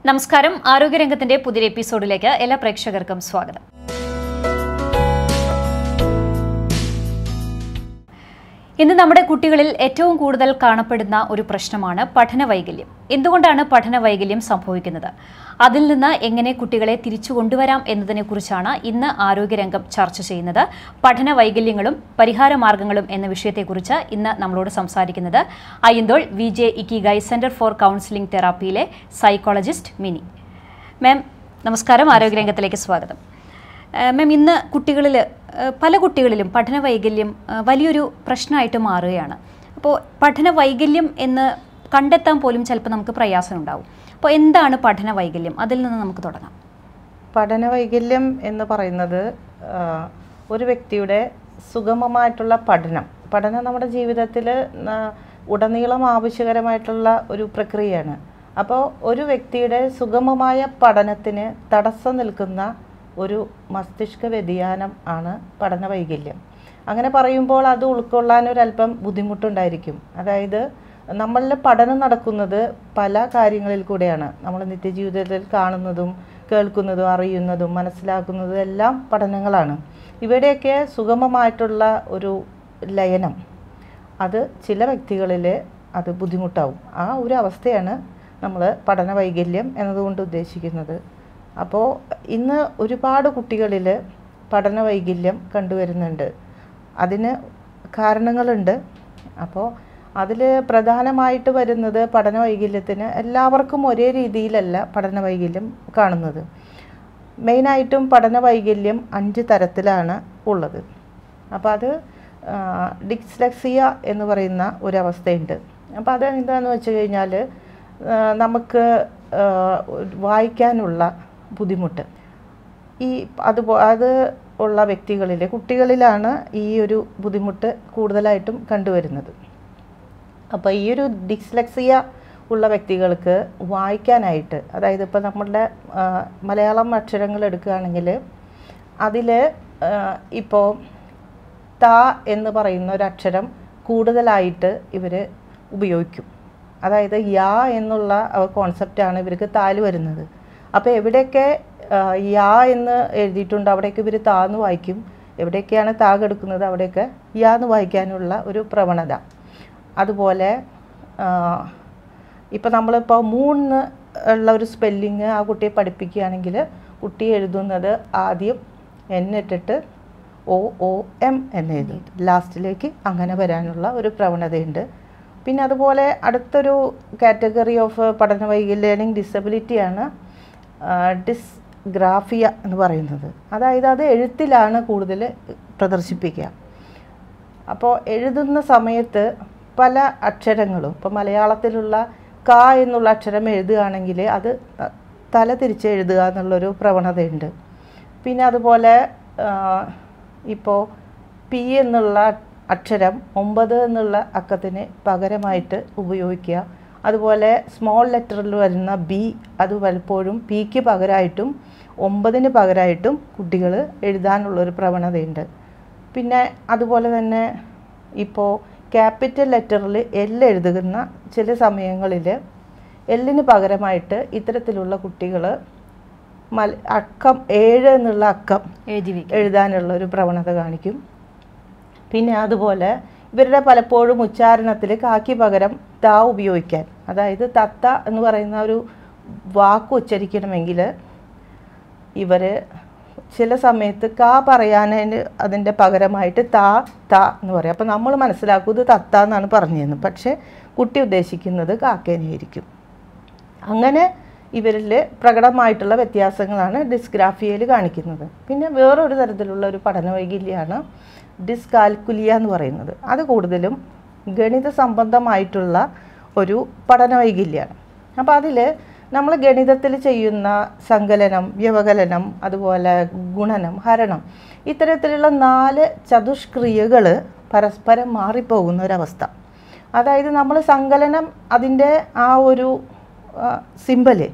നമസ്കാരം. ആരോഗ്യരംഗത്തിന്റെ പുതിയ എപ്പിസോഡിലേക്ക് എല്ലാ പ്രേക്ഷകർക്കും സ്വാഗതം. ഇന്ന് നമ്മുടെ കുട്ടികളിൽ ഏറ്റവും കൂടുതൽ കാണപ്പെടുന്ന ഒരു പ്രശ്നമാണ് പഠനവൈകല്യം. എന്തുകൊണ്ടാണ് പഠനവൈകല്യം സംഭവിക്കുന്നത്? അതിൽ നിന്ന് എങ്ങനെ കുട്ടികളെ തിരിച്ചു കൊണ്ടുവരാം എന്നതിനെക്കുറിച്ചാണ് ഇന്ന് ആരോഗ്യരംഗം ചർച്ച ചെയ്യുന്നത്. പഠനവൈകല്യങ്ങളും പരിഹാരമാർഗങ്ങളും എന്ന വിഷയത്തെക്കുറിച്ച് ഇന്ന് നമ്മളോട് സംസാരിക്കുന്നത് Ayyanthole VJ Ikigai centre for counselling തെറാപ്പിയിലെ സൈക്കോളജിസ്റ്റ് മിനി. മാം നമസ്കാരം, ആരോഗ്യരംഗത്തിലേക്ക് സ്വാഗതം. മാം, ഇന്ന് പല കുട്ടികളിലും പഠനവൈകല്യം വലിയൊരു പ്രശ്നമായിട്ട് മാറുകയാണ്. അപ്പോൾ പഠനവൈകല്യം എന്ന് കണ്ടെത്താൻ പോലും ചിലപ്പോൾ നമുക്ക് പ്രയാസമുണ്ടാവും. അപ്പോൾ എന്താണ് പഠനവൈകല്യം? അതിൽ നിന്ന് നമുക്ക് തുടങ്ങാം. പഠനവൈകല്യം എന്ന് പറയുന്നത് ഒരു വ്യക്തിയുടെ സുഗമമായിട്ടുള്ള പഠനം നമ്മുടെ ജീവിതത്തിൽ ഉടനീളം ആവശ്യകരമായിട്ടുള്ള ഒരു പ്രക്രിയയാണ്. അപ്പോൾ ഒരു വ്യക്തിയുടെ സുഗമമായ പഠനത്തിന് തടസ്സം നിൽക്കുന്ന ഒരു മസ്തിഷ്ക വ്യതിയാനം ആണ് പഠനവൈകല്യം. അങ്ങനെ പറയുമ്പോൾ അത് ഉൾക്കൊള്ളാൻ ഒരല്പം ബുദ്ധിമുട്ടുണ്ടായിരിക്കും. അതായത് നമ്മളുടെ പഠനം നടക്കുന്നത് പല കാര്യങ്ങളിൽ കൂടെയാണ്. നമ്മൾ നിത്യജീവിതത്തിൽ കാണുന്നതും കേൾക്കുന്നതും അറിയുന്നതും മനസ്സിലാക്കുന്നതും എല്ലാം പഠനങ്ങളാണ്. ഇവിടെയൊക്കെ സുഗമമായിട്ടുള്ള ഒരു ലയനം അത് ചില വ്യക്തികളിൽ അത് ബുദ്ധിമുട്ടാവും. ആ ഒരു അവസ്ഥയാണ് നമ്മൾ പഠനവൈകല്യം എന്നതുകൊണ്ട് ഉദ്ദേശിക്കുന്നത്. അപ്പോൾ ഇന്ന് ഒരുപാട് കുട്ടികളിൽ പഠനവൈകല്യം കണ്ടുവരുന്നുണ്ട്. അതിന് കാരണങ്ങളുണ്ട്. അപ്പോൾ അതിൽ പ്രധാനമായിട്ട് വരുന്നത് പഠനവൈകല്യത്തിന് എല്ലാവർക്കും ഒരേ രീതിയിലല്ല പഠനവൈകല്യം കാണുന്നത്. മെയിനായിട്ടും പഠനവൈകല്യം 5 തരത്തിലാണ് ഉള്ളത്. അപ്പോൾ അത് ഡിസ്ലെക്സിയ എന്ന് പറയുന്ന ഒരവസ്ഥയുണ്ട്. അപ്പോൾ അത് എന്താണെന്ന് വെച്ച് കഴിഞ്ഞാൽ നമുക്ക് വായിക്കാനുള്ള ബുദ്ധിമുട്ട് അത് ഉള്ള കുട്ടികളിലാണ് ഈ ഒരു ബുദ്ധിമുട്ട് കൂടുതലായിട്ടും കണ്ടുവരുന്നത്. അപ്പോൾ ഈ ഒരു ഡിസ്ലെക്സിയ ഉള്ള വ്യക്തികൾക്ക് വായിക്കാനായിട്ട്, അതായത് ഇപ്പോൾ നമ്മളുടെ മലയാളം അക്ഷരങ്ങൾ എടുക്കുകയാണെങ്കിൽ അതിൽ ഇപ്പോൾ ത എന്ന് പറയുന്ന ഒരു അക്ഷരം കൂടുതലായിട്ട് ഇവർ ഉപയോഗിക്കും. അതായത് യാ എന്നുള്ള കോൺസെപ്റ്റാണ് ഇവർക്ക് താല് വരുന്നത്. അപ്പോൾ എവിടെയൊക്കെ യാ എന്ന് എഴുതിയിട്ടുണ്ട് അവിടെയൊക്കെ ഇവർ താന്ന് വായിക്കും. എവിടെയൊക്കെയാണ് താ കെടുക്കുന്നത് അവിടെയൊക്കെ യാ എന്ന് വായിക്കാനുള്ള ഒരു പ്രവണത. അതുപോലെ ഇപ്പോൾ നമ്മളിപ്പോൾ മൂന്ന് ഉള്ള ഒരു സ്പെല്ലിങ് ആ കുട്ടിയെ പഠിപ്പിക്കുകയാണെങ്കിൽ കുട്ടി എഴുതുന്നത് ആദ്യം N ഇട്ടിട്ട് OOM എന്ന് എഴുതും. ലാസ്റ്റിലേക്ക് അങ്ങനെ വരാനുള്ള ഒരു പ്രവണതയുണ്ട്. പിന്നെ അതുപോലെ അടുത്തൊരു കാറ്റഗറി ഓഫ് പഠനവൈകല്യ ലേണിംഗ് ഡിസബിലിറ്റിയാണ് ഡിസ്ഗ്രാഫിയ എന്ന് പറയുന്നത്. അതായത് അത് എഴുത്തിലാണ് കൂടുതൽ പ്രദർശിപ്പിക്കുക. അപ്പോൾ എഴുതുന്ന സമയത്ത് പല അക്ഷരങ്ങളും, ഇപ്പോൾ മലയാളത്തിലുള്ള ക എന്നുള്ള അക്ഷരം എഴുതുകയാണെങ്കിൽ അത് തല തിരിച്ച് എഴുതുക എന്നുള്ളൊരു പ്രവണതയുണ്ട്. പിന്നെ അതുപോലെ ഇപ്പോൾ പി എന്നുള്ള അക്ഷരം 9 എന്നുള്ള അക്കത്തിന് പകരമായിട്ട് ഉപയോഗിക്കുക. അതുപോലെ സ്മോൾ ലെറ്ററിൽ വരുന്ന ബി അത് പലപ്പോഴും പിക്ക് പകരമായിട്ടും 9ന് പകരമായിട്ടും കുട്ടികൾ എഴുതാനുള്ളൊരു പ്രവണതയുണ്ട്. പിന്നെ അതുപോലെ തന്നെ ഇപ്പോൾ ക്യാപിറ്റൽ ലെറ്ററിൽ L എഴുതുന്ന ചില സമയങ്ങളിൽ Lന് പകരമായിട്ട് ഇത്തരത്തിലുള്ള കുട്ടികൾ അക്കം 7 എന്നുള്ള അക്കം എഴുതാനുള്ള ഒരു പ്രവണത കാണിക്കും. പിന്നെ അതുപോലെ ഇവരുടെ പലപ്പോഴും ഉച്ചാരണത്തിൽ കാക്കി പകരം ത ഉപയോഗിക്കാൻ, അതായത് തത്ത എന്ന് പറയുന്ന ഒരു വാക്ക് ഉച്ചരിക്കണമെങ്കിൽ ഇവർ ചില സമയത്ത് ക പറയാനതിന് അതിൻ്റെ പകരമായിട്ട് ത എന്ന് പറയും. അപ്പോൾ നമ്മൾ മനസ്സിലാക്കും ഇത് തത്ത എന്നാണ് പറഞ്ഞതെന്ന്. പക്ഷേ കുട്ടി ഉദ്ദേശിക്കുന്നത് കാക്കേനെയായിരിക്കും. അങ്ങനെ ഇവരിൽ പ്രകടമായിട്ടുള്ള വ്യത്യാസങ്ങളാണ് ഡിസ്ഗ്രാഫിയയിൽ കാണിക്കുന്നത്. പിന്നെ വേറൊരു തരത്തിലുള്ള ഒരു പഠനവൈകല്യമാണ് ഡിസ്കാൽക്കുലിയ എന്ന് പറയുന്നത്. അത് കൂടുതലും ഗണിത സംബന്ധമായിട്ടുള്ള ഒരു പഠനവൈകല്യമാണ്. അപ്പോൾ അതിൽ നമ്മൾ ഗണിതത്തിൽ ചെയ്യുന്ന സങ്കലനം, വ്യവകലനം, അതുപോലെ ഗുണനം, ഹരണം, ഇത്തരത്തിലുള്ള 4 ചതുഷ്ക്രിയകൾ പരസ്പരം മാറിപ്പോകുന്ന ഒരവസ്ഥ. അതായത് നമ്മൾ സങ്കലനം അതിൻ്റെ ആ ഒരു സിമ്പല്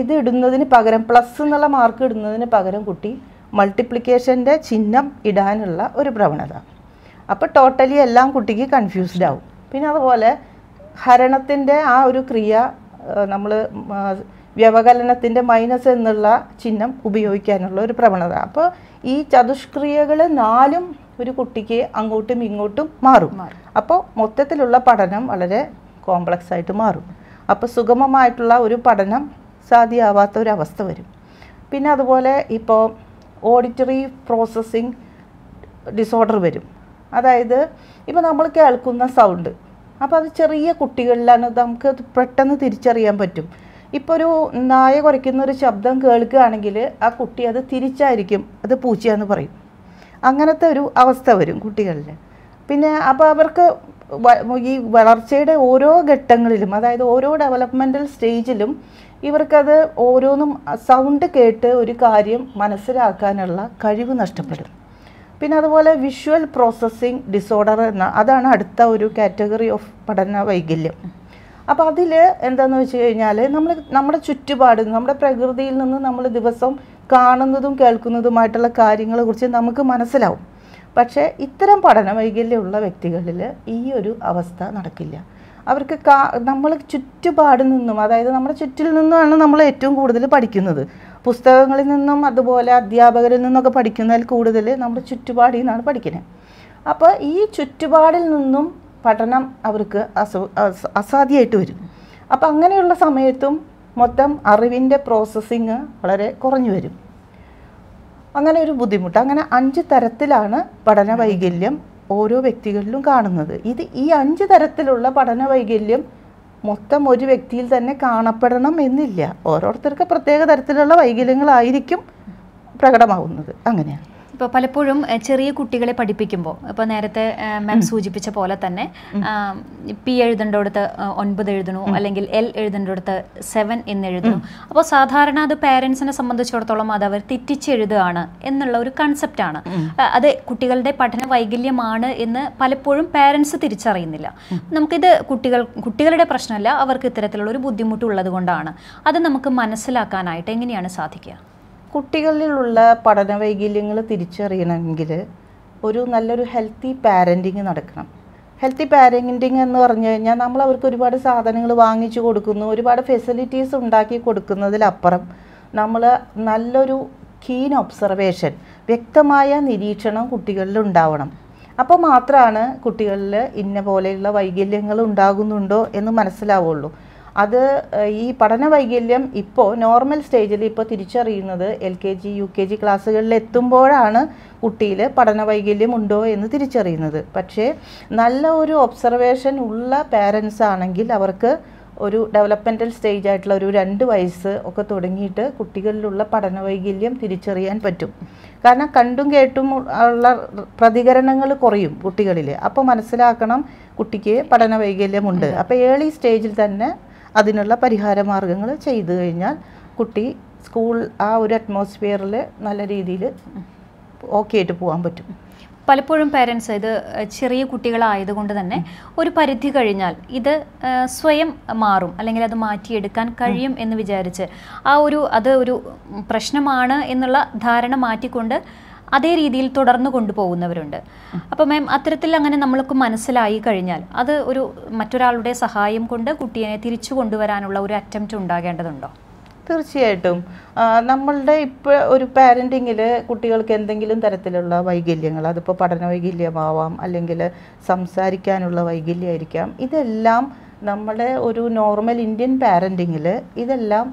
ഇത് ഇടുന്നതിന് പകരം പ്ലസ് എന്നുള്ള മാർക്ക് ഇടുന്നതിന് പകരം കുട്ടി മൾട്ടിപ്ലിക്കേഷൻ്റെ ചിഹ്നം ഇടാനുള്ള ഒരു പ്രവണത. അപ്പോൾ ടോട്ടലി എല്ലാം കുട്ടിക്ക് കൺഫ്യൂസ്ഡ് ആവും. പിന്നെ അതുപോലെ ഹരണത്തിൻ്റെ ആ ഒരു ക്രിയ നമ്മൾ വ്യവകലനത്തിൻ്റെ മൈനസ് എന്നുള്ള ചിഹ്നം ഉപയോഗിക്കാനുള്ള ഒരു പ്രവണത. അപ്പോൾ ഈ ചതുഷ്ക്രിയകൾ 4ഉം ഒരു കുട്ടിക്ക് അങ്ങോട്ടും ഇങ്ങോട്ടും മാറും. അപ്പോൾ മൊത്തത്തിലുള്ള പഠനം വളരെ കോംപ്ലക്സ് ആയിട്ട് മാറും. അപ്പോൾ സുഗമമായിട്ടുള്ള ഒരു പഠനം സാധ്യമാവാത്ത ഒരവസ്ഥ വരും. പിന്നെ അതുപോലെ ഇപ്പോൾ ഓഡിറ്ററി പ്രോസസ്സിങ് ഡിസോർഡർ വരും. അതായത് ഇപ്പോൾ നമ്മൾ കേൾക്കുന്ന സൗണ്ട്, അപ്പോൾ അത് ചെറിയ കുട്ടികളിലാണ് നമുക്ക് പെട്ടെന്ന് തിരിച്ചറിയാൻ പറ്റും. ഇപ്പോൾ ഒരു നായ കുരയ്ക്കുന്ന ഒരു ശബ്ദം കേൾക്കുകയാണെങ്കിൽ ആ കുട്ടി അത് തിരിച്ചായിരിക്കും അത് പൂച്ചയാന്ന് പറയും. അങ്ങനത്തെ ഒരു അവസ്ഥ വരും കുട്ടികളിൽ. പിന്നെ അപ്പോൾ അവർക്ക് ഈ വളർച്ചയുടെ ഓരോ ഘട്ടങ്ങളിലും, അതായത് ഓരോ ഡെവലപ്മെൻ്റൽ സ്റ്റേജിലും ഇവർക്കത് ഓരോന്നും സൗണ്ട് കേട്ട് ഒരു കാര്യം മനസ്സിലാക്കാനുള്ള കഴിവ് നഷ്ടപ്പെടും. പിന്നെ അതുപോലെ വിഷ്വൽ പ്രോസസ്സിങ് ഡിസോർഡർ അതാണ് അടുത്ത ഒരു കാറ്റഗറി ഓഫ് പഠന വൈകല്യം. അപ്പോൾ അതിൽ എന്താണെന്ന് വെച്ച് കഴിഞ്ഞാൽ നമ്മുടെ ചുറ്റുപാട്, നമ്മുടെ പ്രകൃതിയിൽ നിന്ന് നമ്മൾ ദിവസം കാണുന്നതും കേൾക്കുന്നതുമായിട്ടുള്ള കാര്യങ്ങളെക്കുറിച്ച് നമുക്ക് മനസ്സിലാവും. പക്ഷേ ഇത്തരം പഠന വൈകല്യമുള്ള വ്യക്തികളിൽ ഈ ഒരു അവസ്ഥ നടക്കില്ല. അവർക്ക് നമ്മൾ ചുറ്റുപാടിൽ നിന്നും, അതായത് നമ്മുടെ ചുറ്റിൽ നിന്നുമാണ് നമ്മൾ ഏറ്റവും കൂടുതൽ പഠിക്കുന്നത്. പുസ്തകങ്ങളിൽ നിന്നും അതുപോലെ അധ്യാപകരിൽ നിന്നൊക്കെ പഠിക്കുന്നതിൽ കൂടുതൽ നമ്മുടെ ചുറ്റുപാടിൽ നിന്നാണ് പഠിക്കുന്നത്. അപ്പോൾ ഈ ചുറ്റുപാടിൽ നിന്നും പഠനം അവർക്ക് അസാധ്യമായിട്ട് വരും. അപ്പോൾ അങ്ങനെയുള്ള സമയത്തും മൊത്തം അറിവിൻ്റെ പ്രോസസ്സിങ് വളരെ കുറഞ്ഞു വരും. അങ്ങനെ ഒരു ബുദ്ധിമുട്ട്. അങ്ങനെ 5 തരത്തിലാണ് പഠന വൈകല്യം ഓരോ വ്യക്തികളിലും കാണുന്നത്. ഈ 5 തരത്തിലുള്ള പഠന വൈകല്യം മൊത്തം ഒരു വ്യക്തിയിൽ തന്നെ കാണപ്പെടണം എന്നില്ല. ഓരോരുത്തർക്ക് പ്രത്യേക തരത്തിലുള്ള വൈകല്യങ്ങളായിരിക്കും പ്രകടമാവുന്നത്. അങ്ങനെയാണ്. ഇപ്പോൾ പലപ്പോഴും ചെറിയ കുട്ടികളെ പഠിപ്പിക്കുമ്പോൾ, ഇപ്പോൾ നേരത്തെ മാം സൂചിപ്പിച്ച പോലെ തന്നെ പി എഴുതേണ്ടടുത്ത് 9 എഴുതണു, അല്ലെങ്കിൽ എൽ എഴുതേണ്ടടുത്ത് 7 എന്ന് എഴുതണു. അപ്പോൾ സാധാരണ അത് പേരൻസിനെ സംബന്ധിച്ചിടത്തോളം അത് അവർ തെറ്റിച്ചെഴുതുകയാണ് എന്നുള്ള ഒരു കൺസെപ്റ്റാണ്. അത് കുട്ടികളുടെ പഠന വൈകല്യമാണ് എന്ന് പലപ്പോഴും പേരൻസ് തിരിച്ചറിയുന്നില്ല. നമുക്കിത് കുട്ടികളുടെ പ്രശ്നമല്ല, അവർക്ക് ഇത്തരത്തിലുള്ള ഒരു ബുദ്ധിമുട്ടുള്ളത് കൊണ്ടാണ്. അത് നമുക്ക് മനസ്സിലാക്കാനായിട്ട് എങ്ങനെയാണ് സാധിക്കുക? കുട്ടികളിലുള്ള പഠന വൈകല്യങ്ങൾ തിരിച്ചറിയണമെങ്കിൽ നല്ലൊരു ഹെൽത്തി പാരൻറ്റിങ് നടക്കണം. ഹെൽത്തി പാരൻറ്റിങ് എന്ന് പറഞ്ഞു കഴിഞ്ഞാൽ നമ്മൾ അവർക്ക് ഒരുപാട് സാധനങ്ങൾ വാങ്ങിച്ചു കൊടുക്കുന്നു, ഒരുപാട് ഫെസിലിറ്റീസ് ഉണ്ടാക്കി കൊടുക്കുന്നതിലപ്പുറം നമ്മൾ നല്ലൊരു കീൻ ഒബ്സർവേഷൻ, വ്യക്തമായ നിരീക്ഷണം കുട്ടികളിൽ ഉണ്ടാവണം. അപ്പോൾ മാത്രമാണ് കുട്ടികളിൽ ഇന്ന പോലെയുള്ള വൈകല്യങ്ങൾ ഉണ്ടാകുന്നുണ്ടോ എന്ന് മനസ്സിലാവുള്ളൂ. അത് ഈ പഠന വൈകല്യം ഇപ്പോൾ നോർമൽ സ്റ്റേജിൽ ഇപ്പോൾ തിരിച്ചറിയുന്നത് LKG UKG ക്ലാസ്സുകളിൽ എത്തുമ്പോഴാണ് കുട്ടിയിൽ പഠന വൈകല്യം ഉണ്ടോ എന്ന് തിരിച്ചറിയുന്നത്. പക്ഷേ നല്ല ഒരു ഒബ്സർവേഷൻ ഉള്ള പാരൻസ് ആണെങ്കിൽ അവർക്ക് ഒരു ഡെവലപ്മെൻ്റൽ സ്റ്റേജ് ആയിട്ടുള്ള ഒരു 2 വയസ്സ് ഒക്കെ തുടങ്ങിയിട്ട് കുട്ടികളിലുള്ള പഠന വൈകല്യം തിരിച്ചറിയാൻ പറ്റും. കാരണം കണ്ടും കേട്ടും ഉള്ള പ്രതികരണങ്ങൾ കുറയും കുട്ടികളിൽ. അപ്പോൾ മനസ്സിലാക്കണം കുട്ടിക്ക് പഠന വൈകല്യമുണ്ട്. അപ്പോൾ ഏർലി സ്റ്റേജിൽ തന്നെ അതിനുള്ള പരിഹാര മാർഗങ്ങൾ ചെയ്തു കഴിഞ്ഞാൽ കുട്ടി സ്കൂൾ ആ ഒരു അറ്റ്മോസ്ഫിയറിൽ നല്ല രീതിയിൽ ഓക്കെ ആയിട്ട് പോകാൻ പറ്റും. പലപ്പോഴും പേരൻസ് ഇത് ചെറിയ കുട്ടികളായതുകൊണ്ട് തന്നെ ഒരു പരിധി കഴിഞ്ഞാൽ ഇത് സ്വയം മാറും, അല്ലെങ്കിൽ അത് മാറ്റിയെടുക്കാൻ കഴിയും എന്ന് വിചാരിച്ച് അത് ഒരു പ്രശ്നമാണ് എന്നുള്ള ധാരണ മാറ്റിക്കൊണ്ട് അതേ രീതിയിൽ തുടർന്നു കൊണ്ടുപോകുന്നവരുണ്ട്. അപ്പോൾ മാം, അത്തരത്തിൽ അങ്ങനെ നമ്മൾക്ക് മനസ്സിലായി കഴിഞ്ഞാൽ അത് മറ്റൊരാളുടെ സഹായം കൊണ്ട് കുട്ടിയെ തിരിച്ചു കൊണ്ടുവരാനുള്ള ഒരു അറ്റംപ്റ്റ് ഉണ്ടാകേണ്ടതുണ്ടോ? തീർച്ചയായിട്ടും. നമ്മളുടെ ഇപ്പോൾ ഒരു പാരൻറ്റിങ്ങിൽ കുട്ടികൾക്ക് എന്തെങ്കിലും തരത്തിലുള്ള വൈകല്യങ്ങൾ, അതിപ്പോൾ പഠന വൈകല്യമാവാം, അല്ലെങ്കിൽ സംസാരിക്കാനുള്ള വൈകല്യമായിരിക്കാം, ഇതെല്ലാം നമ്മുടെ ഒരു നോർമൽ ഇന്ത്യൻ പാരൻറ്റിങ്ങിൽ ഇതെല്ലാം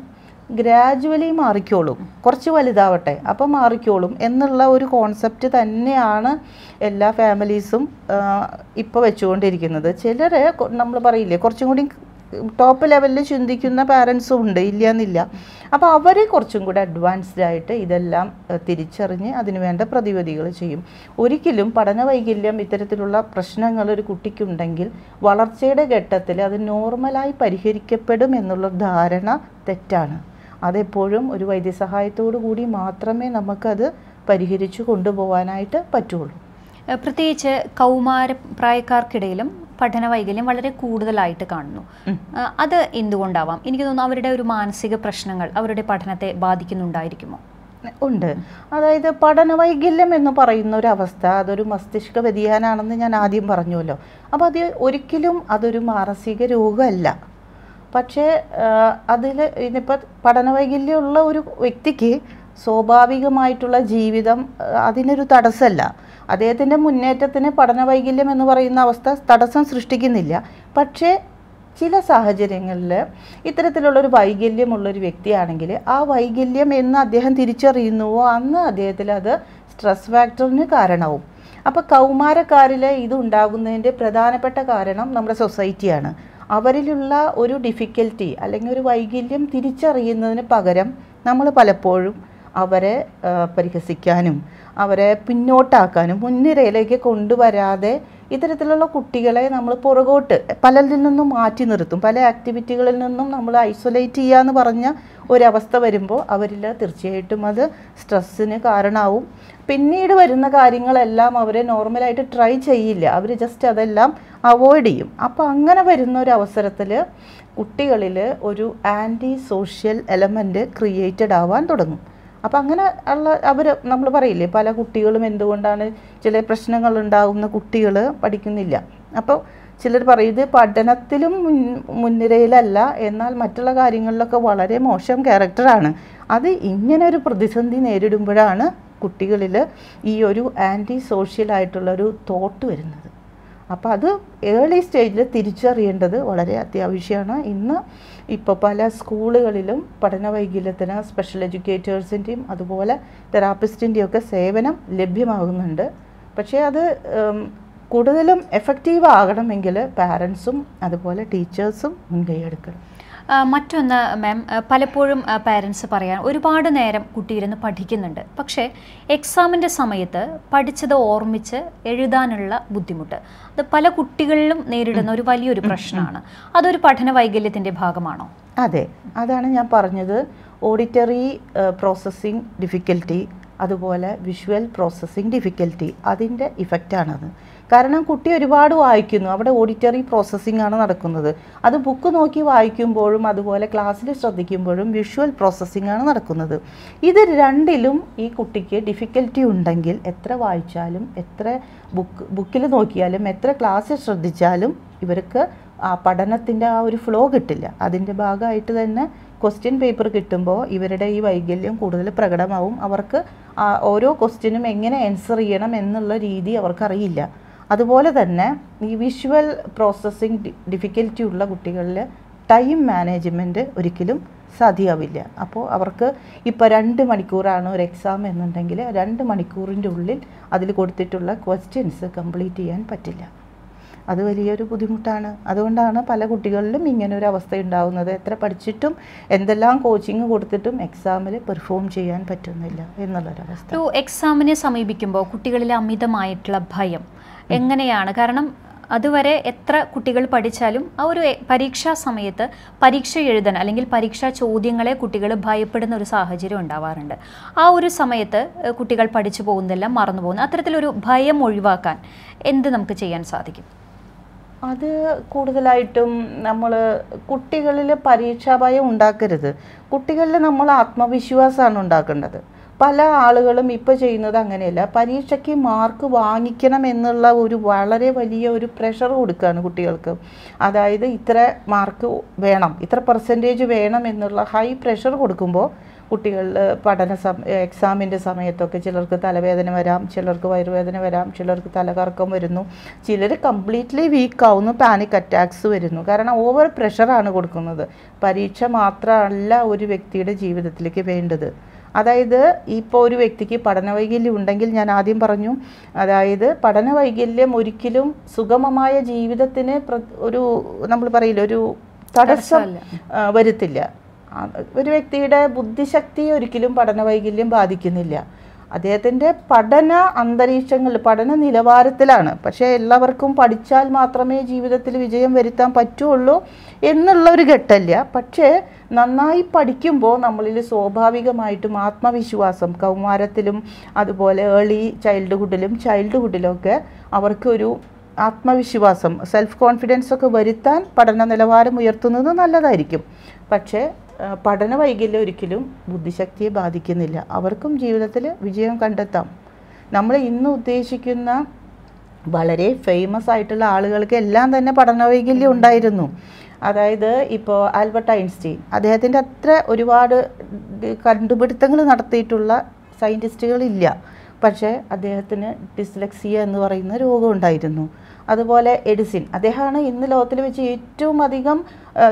ഗ്രാജുവലി മാറിക്കോളും, കുറച്ച് വലുതാവട്ടെ അപ്പോൾ മാറിക്കോളും എന്നുള്ള ഒരു കോൺസെപ്റ്റ് തന്നെയാണ് എല്ലാ ഫാമിലീസും ഇപ്പോൾ വെച്ചുകൊണ്ടിരിക്കുന്നത്. ചിലർ നമ്മൾ പറയില്ലേ കുറച്ചും കൂടി ടോപ്പ് ലെവലിൽ ചിന്തിക്കുന്ന പാരൻസും ഉണ്ട്, ഇല്ല എന്നില്ല. അപ്പോൾ അവർ കുറച്ചും കൂടി അഡ്വാൻസ്ഡ് ആയിട്ട് ഇതെല്ലാം തിരിച്ചറിഞ്ഞ് അതിനുവേണ്ട പ്രതിവിധികൾ ചെയ്യും. ഒരിക്കലും പഠന വൈകല്യം ഇത്തരത്തിലുള്ള പ്രശ്നങ്ങൾ ഒരു കുട്ടിക്കുണ്ടെങ്കിൽ വളർച്ചയുടെ ഘട്ടത്തിൽ അത് നോർമലായി പരിഹരിക്കപ്പെടും എന്നുള്ള ധാരണ തെറ്റാണ്. അതെപ്പോഴും ഒരു വൈദ്യസഹായത്തോടു കൂടി മാത്രമേ നമുക്കത് പരിഹരിച്ചു കൊണ്ടുപോകാനായിട്ട് പറ്റുള്ളൂ. പ്രത്യേകിച്ച് കൗമാര പ്രായക്കാർക്കിടയിലും പഠന വൈകല്യം വളരെ കൂടുതലായിട്ട് കാണുന്നു. അത് എന്തുകൊണ്ടാവാം? എനിക്ക് തോന്നുന്നു അവരുടെ ഒരു മാനസിക പ്രശ്നങ്ങൾ അവരുടെ പഠനത്തെ ബാധിക്കുന്നുണ്ടായിരിക്കുമോ? ഉണ്ട്. അതായത് പഠന വൈകല്യം എന്ന് പറയുന്ന ഒരു അവസ്ഥ അതൊരു മസ്തിഷ്ക വ്യതിയാനാണെന്ന് ഞാൻ ആദ്യം പറഞ്ഞുവല്ലോ. അപ്പോൾ ഒരിക്കലും അതൊരു മാനസിക രോഗമല്ല. പക്ഷേ അതിൽ ഇനിയിപ്പോൾ പഠനവൈകല്യമുള്ള ഒരു വ്യക്തിക്ക് സ്വാഭാവികമായിട്ടുള്ള ജീവിതം അതിനൊരു തടസ്സമല്ല. അദ്ദേഹത്തിൻ്റെ മുന്നേറ്റത്തിന് പഠനവൈകല്യം എന്ന് പറയുന്ന അവസ്ഥ തടസ്സം സൃഷ്ടിക്കുന്നില്ല. പക്ഷേ ചില സാഹചര്യങ്ങളിൽ ഇത്തരത്തിലുള്ളൊരു വൈകല്യമുള്ളൊരു വ്യക്തിയാണെങ്കിൽ ആ വൈകല്യം എന്ന് അദ്ദേഹം തിരിച്ചറിയുന്നുവോ അന്ന് അദ്ദേഹത്തിൽ അത് സ്ട്രെസ് ഫാക്ടറിന് കാരണമാവും. അപ്പോൾ കൗമാരക്കാരിൽ ഇത് ഉണ്ടാകുന്നതിൻ്റെ പ്രധാനപ്പെട്ട കാരണം നമ്മുടെ സൊസൈറ്റിയാണ്. അവരിലുള്ള ഒരു ഡിഫിക്കൽറ്റി അല്ലെങ്കിൽ ഒരു വൈകല്യം തിരിച്ചറിയുന്നതിന് പകരം നമ്മൾ പലപ്പോഴും അവരെ പരിഹസിക്കാനും അവരെ പിന്നോട്ടാക്കാനും മുൻനിരയിലേക്ക് കൊണ്ടുവരാതെ ഇത്തരത്തിലുള്ള കുട്ടികളെ നമ്മൾ പുറകോട്ട് പലരിൽ നിന്നും മാറ്റി നിർത്തും. പല ആക്ടിവിറ്റികളിൽ നിന്നും നമ്മൾ ഐസൊലേറ്റ് ചെയ്യുക എന്ന് പറഞ്ഞ ഒരവസ്ഥ വരുമ്പോൾ അവരിൽ തീർച്ചയായിട്ടും അത് സ്ട്രെസ്സിന് കാരണമാവും. പിന്നീട് വരുന്ന കാര്യങ്ങളെല്ലാം അവർ നോർമലായിട്ട് ട്രൈ ചെയ്യില്ല, അവർ ജസ്റ്റ് അതെല്ലാം അവോയ്ഡ് ചെയ്യും. അപ്പോൾ അങ്ങനെ വരുന്ന ഒരു അവസരത്തിൽ കുട്ടികളിൽ ഒരു ആൻറ്റി സോഷ്യൽ എലമെൻറ്റ് ക്രിയേറ്റഡ് ആവാൻ തുടങ്ങും. അപ്പം അങ്ങനെ ഉള്ള നമ്മൾ പറയില്ലേ പല കുട്ടികളും എന്തുകൊണ്ടാണ് ചില പ്രശ്നങ്ങൾ ഉണ്ടാകുന്ന കുട്ടികൾ പഠിക്കുന്നില്ല. അപ്പോൾ ചിലർ പറയും ഇത് പഠനത്തിലും മുൻനിരയിലല്ല, എന്നാൽ മറ്റുള്ള കാര്യങ്ങളിലൊക്കെ വളരെ മോശം ക്യാരക്ടറാണ്. അത് ഇങ്ങനെ ഒരു പ്രതിസന്ധി നേരിടുമ്പോഴാണ് കുട്ടികളിൽ ഈ ഒരു ആൻറ്റി സോഷ്യലായിട്ടുള്ളൊരു തോട്ട് വരുന്നത്. അപ്പോൾ അത് ഏർലി സ്റ്റേജിൽ തിരിച്ചറിയേണ്ടത് വളരെ അത്യാവശ്യമാണ്. ഇന്ന് ഇപ്പോൾ പല സ്കൂളുകളിലും പഠന വൈകല്യത്തിന് സ്പെഷ്യൽ എഡ്യൂക്കേറ്റേഴ്സിൻ്റെയും അതുപോലെ തെറാപ്പിസ്റ്റിൻ്റെയും ഒക്കെ സേവനം ലഭ്യമാകുന്നുണ്ട്. പക്ഷേ അത് കൂടുതലും എഫക്റ്റീവ് ആകണമെങ്കിൽ പാരൻസും അതുപോലെ ടീച്ചേഴ്സും മുൻകൈ എടുക്കണം. മറ്റൊന്ന് മാം, പലപ്പോഴും പാരൻസ് പറയാൻ ഒരുപാട് നേരം കുട്ടിയിരുന്ന് പഠിക്കുന്നുണ്ട്, പക്ഷേ എക്സാമിൻ്റെ സമയത്ത് പഠിച്ചത് ഓർമ്മിച്ച് എഴുതാനുള്ള ബുദ്ധിമുട്ട് അത് പല കുട്ടികളിലും നേരിടുന്ന ഒരു വലിയൊരു പ്രശ്നമാണ്. അതൊരു പഠന വൈകല്യത്തിൻ്റെ ഭാഗമാണോ? അതെ, അതാണ് ഞാൻ പറഞ്ഞത്. ഓഡിറ്ററി പ്രോസസ്സിങ് ഡിഫിക്കൽറ്റി അതുപോലെ വിഷ്വൽ പ്രോസസ്സിങ് ഡിഫിക്കൽറ്റി അതിൻ്റെ ഇഫക്റ്റാണത്. കാരണം കുട്ടി ഒരുപാട് വായിക്കുന്നു, അവിടെ ഓഡിറ്ററി പ്രോസസ്സിംഗ് ആണ് നടക്കുന്നത്. അത് ബുക്ക് നോക്കി വായിക്കുമ്പോഴും അതുപോലെ ക്ലാസ്സിൽ ശ്രദ്ധിക്കുമ്പോഴും വിഷ്വൽ പ്രോസസ്സിംഗ് ആണ് നടക്കുന്നത്. ഇത് രണ്ടിലും ഈ കുട്ടിക്ക് ഡിഫിക്കൽറ്റി ഉണ്ടെങ്കിൽ എത്ര വായിച്ചാലും എത്ര ബുക്കിൽ നോക്കിയാലും എത്ര ക്ലാസ്സിൽ ശ്രദ്ധിച്ചാലും ഇവർക്ക് ആ പഠനത്തിൻ്റെ ആ ഒരു ഫ്ലോ കിട്ടില്ല. അതിൻ്റെ ഭാഗമായിട്ട് തന്നെ ക്വസ്റ്റ്യൻ പേപ്പർ കിട്ടുമ്പോൾ ഇവരുടെ ഈ വൈകല്യം കൂടുതൽ പ്രകടമാവും. അവർക്ക് ഓരോ ക്വസ്റ്റ്യനും എങ്ങനെ ആൻസർ ചെയ്യണം എന്നുള്ള രീതി അവർക്കറിയില്ല. അതുപോലെ തന്നെ ഈ വിഷ്വൽ പ്രോസസ്സിംഗ് ഡിഫിക്കൽറ്റി ഉള്ള കുട്ടികളിൽ ടൈം മാനേജ്മെൻറ്റ് ഒരിക്കലും സാധ്യമാവില്ല. അപ്പോൾ അവർക്ക് ഇപ്പോൾ 2 മണിക്കൂറാണ് ഒരു എക്സാം എന്നുണ്ടെങ്കിൽ 2 മണിക്കൂറിൻ്റെ ഉള്ളിൽ അതിൽ കൊടുത്തിട്ടുള്ള ക്വസ്റ്റ്യൻസ് കംപ്ലീറ്റ് ചെയ്യാൻ പറ്റില്ല. അത് വലിയൊരു ബുദ്ധിമുട്ടാണ്. അതുകൊണ്ടാണ് പല കുട്ടികളിലും ഇങ്ങനൊരു അവസ്ഥ ഉണ്ടാകുന്നത്. എത്ര പഠിച്ചിട്ടും എന്തെല്ലാം കോച്ചിങ് കൊടുത്തിട്ടും എക്സാമിൽ പെർഫോം ചെയ്യാൻ പറ്റുന്നില്ല എന്നുള്ളൊരവസ്ഥ. ഒരു എക്സാമിനെ സമീപിക്കുമ്പോൾ കുട്ടികളിലെ അമിതമായിട്ടുള്ള ഭയം എങ്ങനെയാണ്? കാരണം അതുവരെ എത്ര കുട്ടികൾ പഠിച്ചാലും ആ ഒരു പരീക്ഷാ സമയത്ത് പരീക്ഷ എഴുതാൻ അല്ലെങ്കിൽ പരീക്ഷാ ചോദ്യങ്ങളെ കുട്ടികൾ ഭയപ്പെടുന്ന ഒരു സാഹചര്യം ഉണ്ടാവാറുണ്ട്. ആ ഒരു സമയത്ത് കുട്ടികൾ പഠിച്ചു പോകുന്നതെല്ലാം മറന്നു പോകുന്നു. അത്തരത്തിലൊരു ഭയം ഒഴിവാക്കാൻ എന്ത് നമുക്ക് ചെയ്യാൻ സാധിക്കും? അത് കൂടുതലായിട്ടും നമ്മൾ കുട്ടികളിൽ പരീക്ഷാ ഭയം ഉണ്ടാക്കരുത്. കുട്ടികളിൽ നമ്മൾ ആത്മവിശ്വാസമാണ് ഉണ്ടാക്കേണ്ടത്. പല ആളുകളും ഇപ്പോൾ ചെയ്യുന്നത് അങ്ങനെയല്ല. പരീക്ഷയ്ക്ക് മാർക്ക് വാങ്ങിക്കണം എന്നുള്ള ഒരു വളരെ വലിയ ഒരു പ്രഷർ കൊടുക്കുകയാണ് കുട്ടികൾക്ക്. അതായത് ഇത്ര മാർക്ക് വേണം, ഇത്ര പെർസെൻറ്റേജ് വേണം എന്നുള്ള ഹൈ പ്രഷർ കൊടുക്കുമ്പോൾ കുട്ടികളിൽ എക്സാമിൻ്റെ സമയത്തൊക്കെ ചിലർക്ക് തലവേദന വരാം, ചിലർക്ക് വയറുവേദന വരാം, ചിലർക്ക് തലകറക്കം വരുന്നു, ചിലർ കംപ്ലീറ്റ്ലി വീക്കാവുന്നു, പാനിക് അറ്റാക്സ് വരുന്നു. കാരണം ഓവർ പ്രഷറാണ് കൊടുക്കുന്നത്. പരീക്ഷ മാത്രമല്ല ഒരു വ്യക്തിയുടെ ജീവിതത്തിലേക്ക് വേണ്ടത്. അതായത് ഇപ്പോൾ ഒരു വ്യക്തിക്ക് പഠനവൈകല്യം ഉണ്ടെങ്കിൽ ഞാൻ ആദ്യം പറഞ്ഞു, അതായത് പഠനവൈകല്യം ഒരിക്കലും സുഗമമായ ജീവിതത്തിന് ഒരു നമ്മൾ പറയില്ല ഒരു തടസ്സം വരുത്തില്ല. ഒരു വ്യക്തിയുടെ ബുദ്ധിശക്തിയെ ഒരിക്കലും പഠനവൈകല്യം ബാധിക്കുന്നില്ല. അദ്ദേഹത്തിൻ്റെ പഠന അന്തരീക്ഷങ്ങൾ പഠന നിലവാരത്തിലാണ്. പക്ഷേ എല്ലാവർക്കും പഠിച്ചാൽ മാത്രമേ ജീവിതത്തിൽ വിജയം വരുത്താൻ പറ്റുള്ളൂ എന്നുള്ളൊരു ഘട്ടമില്ല. പക്ഷേ നന്നായി പഠിക്കുമ്പോൾ നമ്മളിൽ സ്വാഭാവികമായിട്ടും ആത്മവിശ്വാസം കൗമാരത്തിലും അതുപോലെ ഏർലി ചൈൽഡ്ഹുഡിലൊക്കെ അവർക്കൊരു ആത്മവിശ്വാസം സെൽഫ് കോൺഫിഡൻസ് ഒക്കെ വരുത്താൻ പഠന നിലവാരം ഉയർത്തുന്നത് നല്ലതായിരിക്കും. പക്ഷേ പഠന വൈകല്യം ഒരിക്കലും ബുദ്ധിശക്തിയെ ബാധിക്കുന്നില്ല. അവർക്കും ജീവിതത്തിൽ വിജയം കണ്ടെത്താം. നമ്മൾ ഇന്ന് ഉദ്ദേശിക്കുന്ന വളരെ ഫേമസ് ആയിട്ടുള്ള ആളുകൾക്ക് എല്ലാം തന്നെ പഠന വൈകല്യം ഉണ്ടായിരുന്നു. അതായത് ഇപ്പോൾ ആൽബർട്ട് ഐൻസ്റ്റീൻ അദ്ദേഹത്തിൻ്റെ അത്ര ഒരുപാട് കണ്ടുപിടുത്തങ്ങൾ നടത്തിയിട്ടുള്ള സയൻറ്റിസ്റ്റുകളില്ല. പക്ഷേ അദ്ദേഹത്തിന് ഡിസ്ലെക്സിയ എന്ന് പറയുന്ന രോഗം ഉണ്ടായിരുന്നു. അതുപോലെ എഡിസിൻ, അദ്ദേഹമാണ് ഇന്ന് ലോകത്തിൽ വെച്ച് ഏറ്റവും അധികം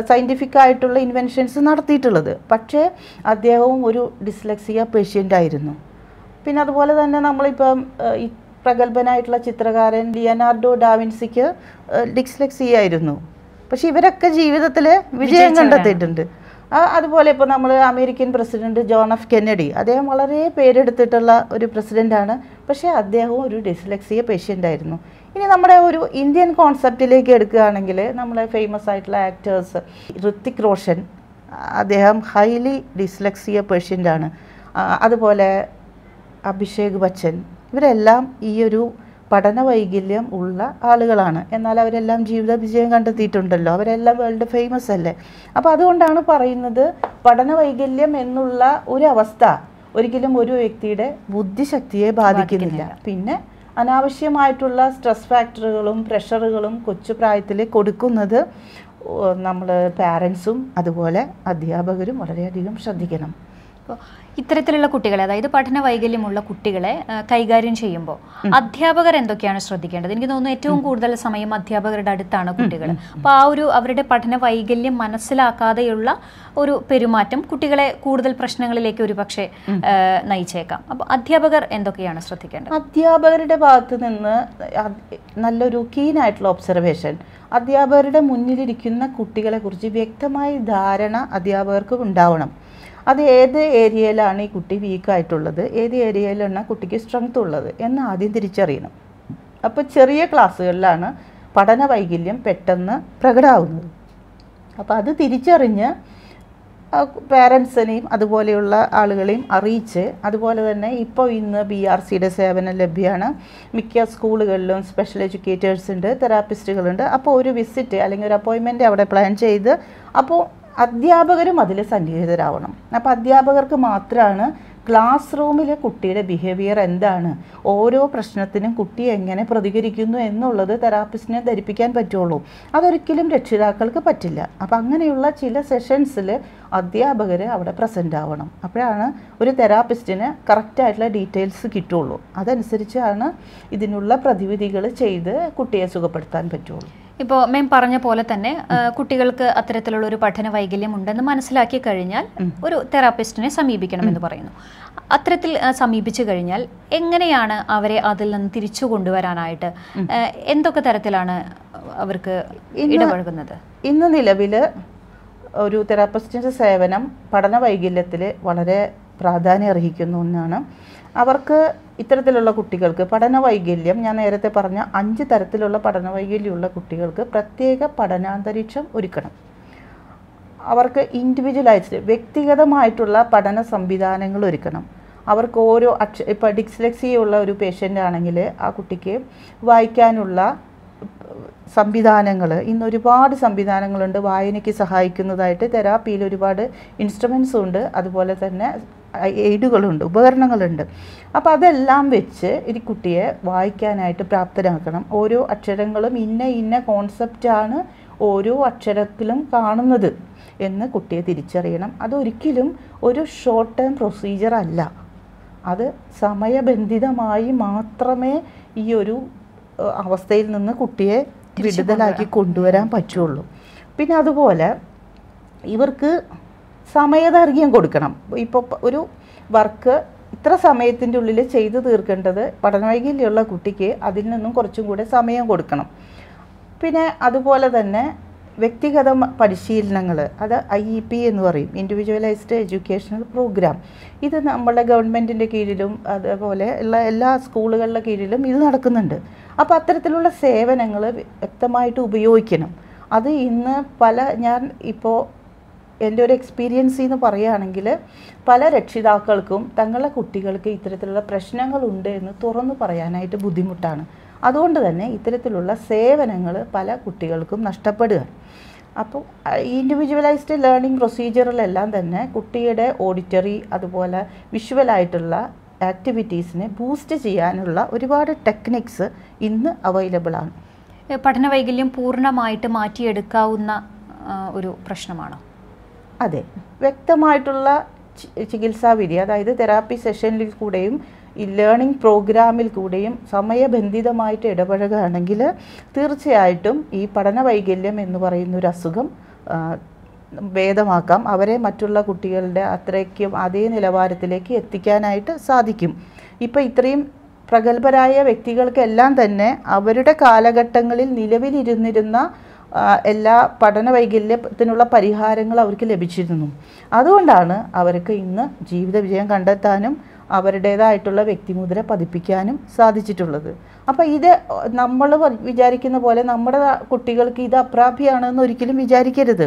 സയൻറ്റിഫിക് ആയിട്ടുള്ള ഇൻവെൻഷൻസ് നടത്തിയിട്ടുള്ളത്. പക്ഷേ അദ്ദേഹവും ഒരു ഡിസ്ലെക്സിയ പേഷ്യൻ്റ് ആയിരുന്നു. പിന്നെ അതുപോലെ തന്നെ നമ്മളിപ്പം ഈ പ്രഗത്ഭനായിട്ടുള്ള ചിത്രകാരൻ ലിയനാർഡോ ഡാവിൻസിക്ക് ഡിസ്ലെക്സിയ ആയിരുന്നു. പക്ഷെ ഇവരൊക്കെ ജീവിതത്തിൽ വിജയം കണ്ടെത്തിയിട്ടുണ്ട്. അതുപോലെ ഇപ്പോൾ നമ്മൾ American president John F Kennedy, അദ്ദേഹം വളരെ പേരെടുത്തിട്ടുള്ള ഒരു പ്രസിഡൻ്റാണ്. പക്ഷേ അദ്ദേഹവും ഒരു ഡിസ്ലെക്സിയ പേഷ്യൻ്റ് ആയിരുന്നു. ഇനി നമ്മുടെ ഒരു ഇന്ത്യൻ കോൺസെപ്റ്റിലേക്ക് എടുക്കുകയാണെങ്കിൽ നമ്മളെ ഫേമസ് ആയിട്ടുള്ള ആക്ടേഴ്സ് ഋത്തിക് റോഷൻ, അദ്ദേഹം ഹൈലി ഡിസ്ലെക്സിയ പേഷ്യൻ്റാണ്. അതുപോലെ അഭിഷേക് ബച്ചൻ, ഇവരെല്ലാം ഈ ഒരു പഠന വൈകല്യം ഉള്ള ആളുകളാണ്. എന്നാൽ അവരെല്ലാം ജീവിത വിജയം കണ്ടെത്തിയിട്ടുണ്ടല്ലോ, അവരെല്ലാം വേൾഡ് ഫേമസ് അല്ലേ. അപ്പോൾ അതുകൊണ്ടാണ് പറയുന്നത് പഠന വൈകല്യം എന്നുള്ള ഒരു അവസ്ഥ ഒരിക്കലും ഒരു വ്യക്തിയുടെ ബുദ്ധിശക്തിയെ ബാധിക്കുന്നില്ല. പിന്നെ അനാവശ്യമായിട്ടുള്ള സ്ട്രെസ് ഫാക്ടറുകളും പ്രഷറുകളും കൊച്ചു പ്രായത്തിൽ കൊടുക്കുന്നത് നമ്മൾ പാരൻസും അതുപോലെ അധ്യാപകരും വളരെയധികം ശ്രദ്ധിക്കണം. ഇത്തരത്തിലുള്ള കുട്ടികളെ, അതായത് പഠന വൈകല്യമുള്ള കുട്ടികളെ കൈകാര്യം ചെയ്യുമ്പോൾ അധ്യാപകർ എന്തൊക്കെയാണ് ശ്രദ്ധിക്കേണ്ടത്? എനിക്ക് തോന്നുന്നു ഏറ്റവും കൂടുതൽ സമയം അധ്യാപകരുടെ അടുത്താണ് കുട്ടികൾ. അപ്പോൾ ആ ഒരു അവരുടെ പഠന വൈകല്യം മനസ്സിലാക്കാതെയുള്ള ഒരു പെരുമാറ്റം കുട്ടികളെ കൂടുതൽ പ്രശ്നങ്ങളിലേക്ക് ഒരു പക്ഷേ നയിച്ചേക്കാം. അപ്പോൾ അധ്യാപകർ എന്തൊക്കെയാണ് ശ്രദ്ധിക്കേണ്ടത്? അധ്യാപകരുടെ ഭാഗത്ത് നിന്ന് നല്ലൊരു കീനായിട്ടുള്ള ഒബ്സർവേഷൻ, അധ്യാപകരുടെ മുന്നിലിരിക്കുന്ന കുട്ടികളെ കുറിച്ച് വ്യക്തമായ ധാരണ അധ്യാപകർക്ക് ഉണ്ടാവണം. അത് ഏത് ഏരിയയിലാണ് ഈ കുട്ടി വീക്കായിട്ടുള്ളത്, ഏത് ഏരിയയിലാണ് കുട്ടിക്ക് സ്ട്രെങ്ത് ഉള്ളത് എന്ന് ആദ്യം തിരിച്ചറിയണം. അപ്പോൾ ചെറിയ ക്ലാസ്സുകളിലാണ് പഠന വൈകല്യം പെട്ടെന്ന് പ്രകടമാവുന്നത്. അപ്പോൾ അത് തിരിച്ചറിഞ്ഞ് പാരൻസിനെയും അതുപോലെയുള്ള ആളുകളെയും അറിയിച്ച്, അതുപോലെ തന്നെ ഇപ്പോൾ ഇന്ന് BRCയുടെ സേവനം ലഭ്യമാണ്. മിക്ക സ്കൂളുകളിലും സ്പെഷ്യൽ എഡ്യൂക്കേറ്റേഴ്സ് ഉണ്ട്, തെറാപ്പിസ്റ്റുകളുണ്ട്. അപ്പോൾ ഒരു വിസിറ്റ് അല്ലെങ്കിൽ ഒരു അപ്പോയിൻമെൻറ്റ് അവിടെ പ്ലാൻ ചെയ്ത്, അപ്പോൾ അധ്യാപകരും അതിൽ സന്നിഹിതരാവണം. അപ്പോൾ അധ്യാപകർക്ക് മാത്രമാണ് ക്ലാസ് റൂമിലെ കുട്ടിയുടെ ബിഹേവിയർ എന്താണ്, ഓരോ പ്രശ്നത്തിനും കുട്ടി എങ്ങനെ പ്രതികരിക്കുന്നു എന്നുള്ളത് തെറാപ്പിസ്റ്റിനെ ധരിപ്പിക്കാൻ പറ്റുള്ളൂ. അതൊരിക്കലും രക്ഷിതാക്കൾക്ക് പറ്റില്ല. അപ്പം അങ്ങനെയുള്ള ചില സെഷൻസിൽ അധ്യാപകർ അവിടെ പ്രസൻ്റ് ആവണം. അപ്പോഴാണ് ഒരു തെറാപ്പിസ്റ്റിന് കറക്റ്റായിട്ടുള്ള ഡീറ്റെയിൽസ് കിട്ടുള്ളൂ. അതനുസരിച്ചാണ് ഇതിനുള്ള പ്രതിവിധികൾ ചെയ്ത് കുട്ടിയെ സുഖപ്പെടുത്താൻ പറ്റുള്ളൂ. ഇപ്പോൾ മാം പറഞ്ഞ പോലെ തന്നെ കുട്ടികൾക്ക് അത്തരത്തിലുള്ള ഒരു പഠന വൈകല്യം ഉണ്ടെന്ന് മനസ്സിലാക്കി കഴിഞ്ഞാൽ ഒരു തെറാപ്പിസ്റ്റിനെ സമീപിക്കണമെന്ന് പറയുന്നു. അത്തരത്തിൽ സമീപിച്ചു കഴിഞ്ഞാൽ എങ്ങനെയാണ് അവരെ അതിൽ നിന്ന് തിരിച്ചു കൊണ്ടുവരാനായിട്ട് എന്തൊക്കെ തരത്തിലാണ് അവർക്ക് ഇടപഴകുന്നത്? ഇന്ന് നിലവിൽ ഒരു തെറാപ്പിസ്റ്റിൻ്റെ സേവനം പഠന വൈകല്യത്തിൽ വളരെ പ്രാധാന്യം അർഹിക്കുന്ന ഒന്നാണ്. അവർക്ക് ഇത്തരത്തിലുള്ള കുട്ടികൾക്ക് പഠന വൈകല്യം, ഞാൻ നേരത്തെ പറഞ്ഞ 5 തരത്തിലുള്ള പഠന വൈകല്യമുള്ള കുട്ടികൾക്ക് പ്രത്യേക പഠനാന്തരീക്ഷം ഒരുക്കണം. അവർക്ക് ഇൻഡിവിജ്വലൈസ്ഡ് വ്യക്തിഗതമായിട്ടുള്ള പഠന സംവിധാനങ്ങൾ ഒരുക്കണം. അവർക്ക് ഓരോ ഇപ്പോൾ ഡിസ്ലെക്സിയ ഉള്ള ഒരു പേഷ്യൻ്റ് ആണെങ്കിൽ ആ കുട്ടിക്ക് വായിക്കാനുള്ള സംവിധാനങ്ങൾ, ഇന്ന് ഒരുപാട് സംവിധാനങ്ങളുണ്ട് വായനയ്ക്ക് സഹായിക്കുന്നതായിട്ട്. തെറാപ്പിയിൽ ഒരുപാട് ഇൻസ്ട്രുമെൻസും ഉണ്ട്, അതുപോലെ തന്നെ എയ്ഡുകളുണ്ട്, ഉപകരണങ്ങളുണ്ട്. അപ്പോൾ അതെല്ലാം വെച്ച് ഈ കുട്ടിയെ വായിക്കാനായിട്ട് പ്രാപ്തരാക്കണം. ഓരോ അക്ഷരങ്ങളും ഇന്ന കോൺസെപ്റ്റാണ് ഓരോ അക്ഷരത്തിലും കാണുന്നത് എന്ന് കുട്ടിയെ തിരിച്ചറിയണം. അതൊരിക്കലും ഒരു ഷോർട്ട് ടേം പ്രൊസീജിയർ അല്ല, അത് സമയബന്ധിതമായി മാത്രമേ ഈ ഒരു അവസ്ഥയിൽ നിന്ന് കുട്ടിയെ വിടുതലാക്കി കൊണ്ടുവരാൻ പറ്റുള്ളൂ. പിന്നെ അതുപോലെ ഇവർക്ക് സമയദൈർഘ്യം കൊടുക്കണം. ഇപ്പോൾ ഒരു വർക്ക് ഇത്ര സമയത്തിൻ്റെ ഉള്ളിൽ ചെയ്തു തീർക്കേണ്ടത് പഠനവൈകല്യമുള്ള കുട്ടിക്ക് അതിൽ നിന്നും കുറച്ചും കൂടെ സമയം കൊടുക്കണം. പിന്നെ അതുപോലെ തന്നെ വ്യക്തിഗത പരിശീലനങ്ങൾ, അത് IEP എന്ന് പറയും, ഇൻഡിവിജ്വലൈസ്ഡ് എഡ്യൂക്കേഷണൽ പ്രോഗ്രാം. ഇത് നമ്മുടെ ഗവൺമെൻറ്റിൻ്റെ കീഴിലും അതുപോലെ ഉള്ള എല്ലാ സ്കൂളുകളുടെ കീഴിലും ഇത് നടക്കുന്നുണ്ട്. അപ്പോൾ അത്തരത്തിലുള്ള സേവനങ്ങൾ വ്യക്തമായിട്ട് ഉപയോഗിക്കണം. അത് ഇന്ന് ഞാൻ ഇപ്പോൾ എൻ്റെ ഒരു എക്സ്പീരിയൻസിൽ നിന്ന് പറയുകയാണെങ്കിൽ പല രക്ഷിതാക്കൾക്കും തങ്ങളുടെ കുട്ടികൾക്ക് ഇത്തരത്തിലുള്ള പ്രശ്നങ്ങളുണ്ട് എന്ന് തുറന്നു പറയാനായിട്ട് ബുദ്ധിമുട്ടാണ്. അതുകൊണ്ട് തന്നെ ഇത്തരത്തിലുള്ള സേവനങ്ങൾ പല കുട്ടികൾക്കും നഷ്ടപ്പെടുകയാണ്. അപ്പോൾ ഇൻഡിവിജ്വലൈസ്ഡ് ലേണിംഗ് പ്രൊസീജിയറിലെല്ലാം തന്നെ കുട്ടിയുടെ ഓഡിറ്ററി അതുപോലെ വിഷ്വലായിട്ടുള്ള ആക്ടിവിറ്റീസിനെ ബൂസ്റ്റ് ചെയ്യാനുള്ള ഒരുപാട് ടെക്നിക്സ് ഇന്ന് അവൈലബിൾ ആണ്. പഠന വൈകല്യം പൂർണ്ണമായിട്ട് മാറ്റിയെടുക്കാവുന്ന ഒരു പ്രശ്നമാണോ? അതെ, വ്യക്തമായിട്ടുള്ള ചികിത്സാവിധി, അതായത് തെറാപ്പി സെഷനിൽ കൂടെയും ഈ ലേണിംഗ് പ്രോഗ്രാമിൽ കൂടെയും സമയബന്ധിതമായിട്ട് ഇടപഴകുകയാണെങ്കിൽ തീർച്ചയായിട്ടും ഈ പഠന വൈകല്യം എന്ന് പറയുന്ന ഒരു അസുഖം ഭേദമാക്കാം. അവരെ മറ്റുള്ള കുട്ടികളുടെ അത്രയ്ക്കും അതേ നിലവാരത്തിലേക്ക് എത്തിക്കാനായിട്ട് സാധിക്കും. ഇപ്പോൾ ഇത്രയും പ്രഗത്ഭരായ വ്യക്തികൾക്കെല്ലാം തന്നെ അവരുടെ കാലഘട്ടങ്ങളിൽ നിലവിലിരുന്നിരുന്ന എല്ലാ പഠന വൈകല്യത്തിനുള്ള പരിഹാരങ്ങൾ അവർക്ക് ലഭിച്ചിരുന്നു. അതുകൊണ്ടാണ് അവർക്ക് ഇന്ന് ജീവിത വിജയം കണ്ടെത്താനും അവരുടേതായിട്ടുള്ള വ്യക്തിമുദ്ര പതിപ്പിക്കാനും സാധിച്ചിട്ടുള്ളത്. അപ്പോൾ ഇത് നമ്മൾ വിചാരിക്കുന്ന പോലെ നമ്മുടെ കുട്ടികൾക്ക് ഇത് അപ്രാപ്യമാണെന്ന് ഒരിക്കലും വിചാരിക്കരുത്.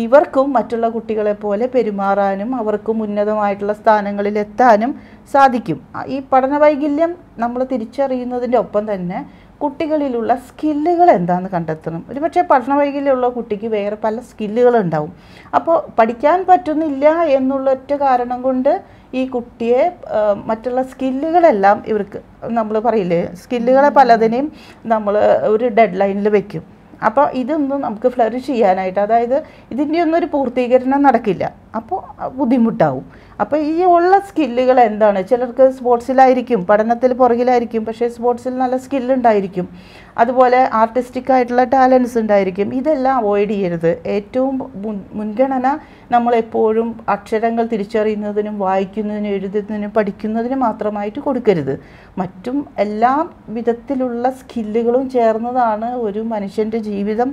ഇവർക്കും മറ്റുള്ള കുട്ടികളെ പോലെ പെരുമാറാനും അവർക്കും ഉന്നതമായിട്ടുള്ള സ്ഥാനങ്ങളിൽ എത്താനും സാധിക്കും. ഈ പഠന വൈകല്യം നമ്മൾ തിരിച്ചറിയുന്നതിൻ്റെ ഒപ്പം തന്നെ കുട്ടികളിലുള്ള സ്കില്ലുകൾ എന്താണെന്ന് കണ്ടെത്തണം. ഒരുപക്ഷെ പഠന വൈകല്യമുള്ള കുട്ടിക്ക് വേറെ പല സ്കില്ലുകളുണ്ടാവും. അപ്പോൾ പഠിക്കാൻ പറ്റുന്നില്ല എന്നുള്ള ഒറ്റ കാരണം കൊണ്ട് ഈ കുട്ടിയെ മറ്റുള്ള സ്കില്ലുകളെല്ലാം ഇവർക്ക് നമ്മൾ പറയില്ലേ, സ്കില്ലുകളെ പലതിനെയും നമ്മൾ ഒരു ഡെഡ് ലൈനിൽ വെക്കും. അപ്പോൾ ഇതൊന്നും നമുക്ക് ഫ്ലറിഷ് ചെയ്യാനായിട്ട്, അതായത് ഇതിൻ്റെ ഒന്നും ഒരു പൂർത്തീകരണം നടക്കില്ല. അപ്പോൾ ബുദ്ധിമുട്ടാവും. അപ്പോൾ ഈ ഉള്ള സ്കില്ലുകൾ എന്താണ്? ചിലർക്ക് സ്പോർട്സിലായിരിക്കും, പഠനത്തിൽ പുറകിലായിരിക്കും, പക്ഷേ സ്പോർട്സിൽ നല്ല സ്കില്ലുണ്ടായിരിക്കും. അതുപോലെ ആർട്ടിസ്റ്റിക് ആയിട്ടുള്ള ടാലൻസ് ഉണ്ടായിരിക്കും. ഇതെല്ലാം അവോയ്ഡ് ചെയ്യരുത്. ഏറ്റവും മുൻഗണന നമ്മളെപ്പോഴും അക്ഷരങ്ങൾ തിരിച്ചറിയുന്നതിനും വായിക്കുന്നതിനും എഴുതുന്നതിനും പഠിക്കുന്നതിനും മാത്രമായിട്ട് കൊടുക്കരുത്. മറ്റും എല്ലാ വിധത്തിലുള്ള സ്കില്ലുകളും ചേർന്നതാണ് ഒരു മനുഷ്യൻ്റെ ജീവിതം